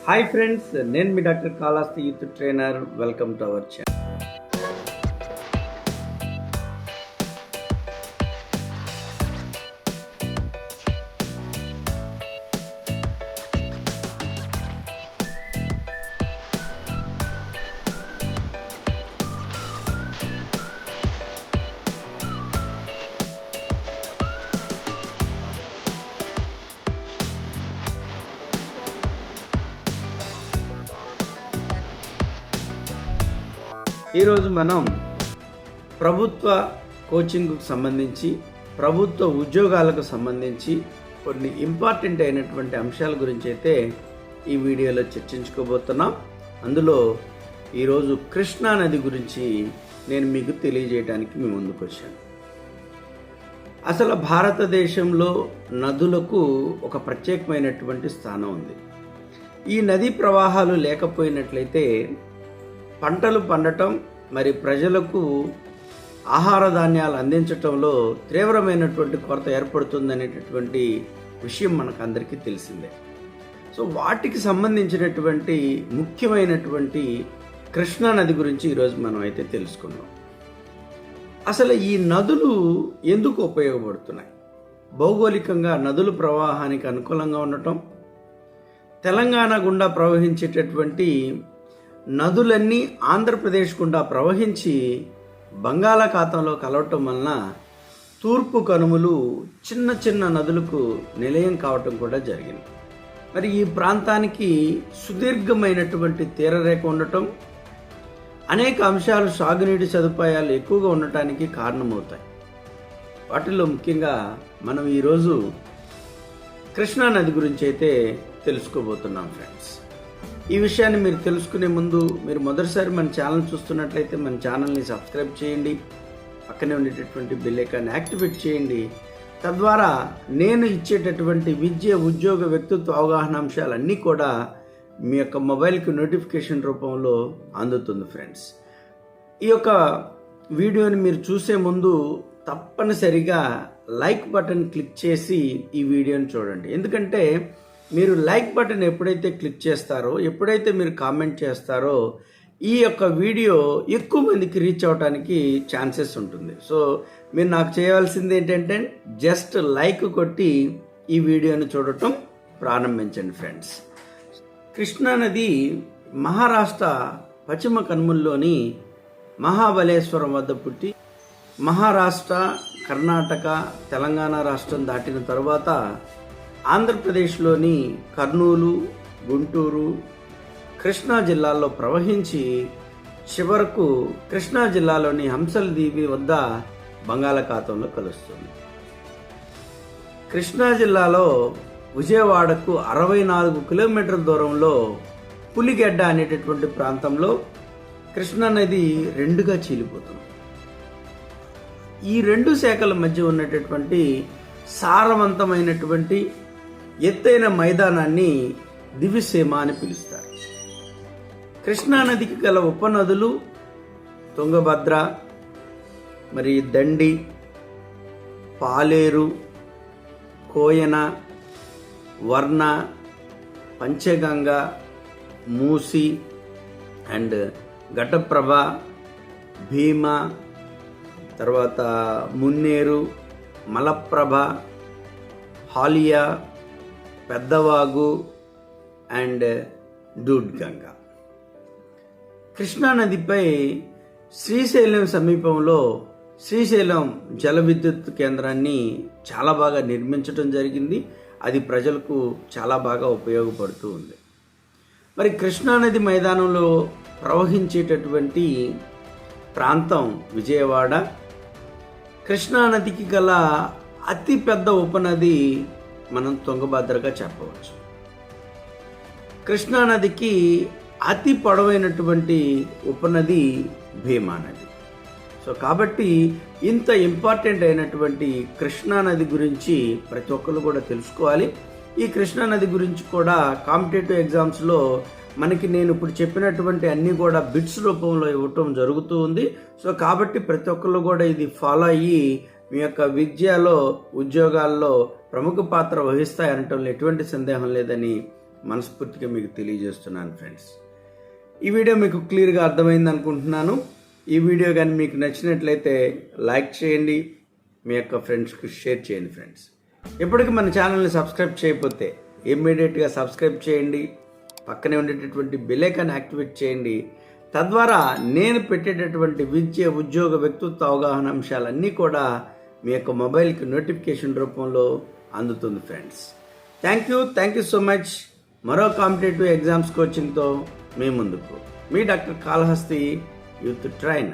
Hi friends, నేను మీ doctor Kalahasti youth trainer. Welcome to our channel. ఈరోజు మనం ప్రభుత్వ కోచింగ్కు సంబంధించి, ప్రభుత్వ ఉద్యోగాలకు సంబంధించి కొన్ని ఇంపార్టెంట్ అయినటువంటి అంశాల గురించి అయితే ఈ వీడియోలో చర్చించుకోబోతున్నాం. అందులో ఈరోజు కృష్ణా నది గురించి నేను మీకు తెలియజేయడానికి మీ ముందుకు వచ్చాను. అసలు భారతదేశంలో నదులకు ఒక ప్రత్యేకమైనటువంటి స్థానం ఉంది. ఈ నదీ ప్రవాహాలు లేకపోయినట్లయితే పంటలు పండటం, మరి ప్రజలకు ఆహార ధాన్యాలు అందించటంలో తీవ్రమైనటువంటి కొరత ఏర్పడుతుందనేటటువంటి విషయం మనకు అందరికీ తెలిసిందే. సో వాటికి సంబంధించినటువంటి ముఖ్యమైనటువంటి కృష్ణా నది గురించి ఈరోజు మనం అయితే తెలుసుకుందాం. అసలు ఈ నదులు ఎందుకు ఉపయోగపడుతున్నాయి? భౌగోళికంగా నదుల ప్రవాహానికి అనుకూలంగా ఉండటం, తెలంగాణ గుండా ప్రవహించేటటువంటి నదులన్నీ ఆంధ్రప్రదేశ్ గుండా ప్రవహించి బంగాళాఖాతంలో కలవటం వలన తూర్పు కనుమలు చిన్న చిన్న నదులకు నిలయం కావటం కూడా జరిగింది. మరి ఈ ప్రాంతానికి సుదీర్ఘమైనటువంటి తీరరేఖ ఉండటం, అనేక అంశాలు సాగునీటి సదుపాయాలు ఎక్కువగా ఉండటానికి కారణమవుతాయి. వాటిలో ముఖ్యంగా మనం ఈరోజు కృష్ణా నది గురించి అయితే తెలుసుకోబోతున్నాం ఫ్రెండ్స్. ఈ విషయాన్ని మీరు తెలుసుకునే ముందు, మీరు మొదటిసారి మన ఛానల్ చూస్తున్నట్లయితే మన ఛానల్ని సబ్స్క్రైబ్ చేయండి, పక్కనే ఉండేటటువంటి బెల్ ఐకాన్ యాక్టివేట్ చేయండి. తద్వారా నేను ఇచ్చేటటువంటి విద్య, ఉద్యోగ, వ్యక్తిత్వ అవగాహన అంశాలన్నీ కూడా మీ యొక్క మొబైల్కి నోటిఫికేషన్ రూపంలో అందుతుంది ఫ్రెండ్స్. ఈ యొక్క వీడియోని మీరు చూసే ముందు తప్పనిసరిగా లైక్ బటన్ క్లిక్ చేసి ఈ వీడియోని చూడండి. ఎందుకంటే మీరు లైక్ బటన్ ఎప్పుడైతే క్లిక్ చేస్తారో, ఎప్పుడైతే మీరు కామెంట్ చేస్తారో, ఈ యొక్క వీడియో ఎక్కువ మందికి రీచ్ అవడానికి ఛాన్సెస్ ఉంటుంది. సో మీరు నాకు చేయవలసింది ఏంటంటే జస్ట్ లైక్ కొట్టి ఈ వీడియోని చూడటం ప్రారంభించండి ఫ్రెండ్స్. కృష్ణా నది మహారాష్ట్ర పశ్చిమ కనుమల్లోని మహాబలేశ్వరం వద్ద పుట్టి మహారాష్ట్ర, కర్ణాటక, తెలంగాణ రాష్ట్రం దాటిన తరువాత ఆంధ్రప్రదేశ్లోని కర్నూలు, గుంటూరు, కృష్ణా జిల్లాల్లో ప్రవహించి చివరకు కృష్ణా జిల్లాలోని హంసల దీవి వద్ద బంగాళాఖాతంలో కలుస్తుంది. కృష్ణా జిల్లాలో విజయవాడకు 64 కిలోమీటర్ల దూరంలో పులిగెడ్డ అనేటటువంటి ప్రాంతంలో కృష్ణా నది రెండుగా చీలిపోతుంది. ఈ రెండు శాఖల మధ్య ఉన్నటువంటి సారవంతమైనటువంటి ఎత్తైన మైదానాన్ని దివిసీమ అని పిలుస్తారు. కృష్ణా నదికి గల ఉపనదులు తుంగభద్ర, మరి దండి, పాలేరు, కోయన, వర్ణ, పంచగంగ, మూసి అండ్ ఘటప్రభ, భీమ, తర్వాత మున్నేరు, మలప్రభ, హాలియా, పెద్దవాగు అండ్ దూడ్గంగా. కృష్ణా నదిపై శ్రీశైలం సమీపంలో శ్రీశైలం జల విద్యుత్ కేంద్రాన్ని చాలా బాగా నిర్మించడం జరిగింది. అది ప్రజలకు చాలా బాగా ఉపయోగపడుతూ ఉంది. మరి కృష్ణా నది మైదానంలో ప్రవహించేటటువంటి ప్రాంతం విజయవాడ. కృష్ణా నదికి గల అతి పెద్ద ఉపనది మనం తుంగభద్రగా చెప్పవచ్చు. కృష్ణా నదికి అతి పొడవైనటువంటి ఉపనది భీమా నది. సో కాబట్టి ఇంత ఇంపార్టెంట్ అయినటువంటి కృష్ణా నది గురించి ప్రతి ఒక్కరు కూడా తెలుసుకోవాలి. ఈ కృష్ణా నది గురించి కూడా కాంపిటేటివ్ ఎగ్జామ్స్లో మనకి నేను ఇప్పుడు చెప్పినటువంటి అన్నీ కూడా బిట్స్ రూపంలో ఇవ్వటం జరుగుతూ ఉంది. సో కాబట్టి ప్రతి ఒక్కరు కూడా ఇది ఫాలో అయ్యి మీ యొక్క విద్యలో, ఉద్యోగాల్లో ప్రముఖ పాత్ర వహిస్తాయనటంలో ఎటువంటి సందేహం లేదని మనస్ఫూర్తిగా మీకు తెలియజేస్తున్నాను ఫ్రెండ్స్. ఈ వీడియో మీకు క్లియర్గా అర్థమైంది అనుకుంటున్నాను. ఈ వీడియో కానీ మీకు నచ్చినట్లయితే లైక్ చేయండి, మీ యొక్క ఫ్రెండ్స్కి షేర్ చేయండి ఫ్రెండ్స్. ఇప్పటికీ మన ఛానల్ని సబ్స్క్రైబ్ చేయకపోతే ఇమ్మీడియట్గా సబ్స్క్రైబ్ చేయండి, పక్కనే ఉండేటటువంటి బెల్ ఐకాన్ యాక్టివేట్ చేయండి. తద్వారా నేను పెట్టేటటువంటి విద్య, ఉద్యోగ, వ్యక్తిత్వ అవగాహన అంశాలన్నీ కూడా మీ యొక్క మొబైల్కి నోటిఫికేషన్ రూపంలో అందుతుంది friends. Thank you so much. మరో కాంపిటేటివ్ ఎగ్జామ్స్ కోచింగ్తో మీ ముందుకు మీ డాక్టర్ కాళహస్తి యూత్ ట్రైనర్.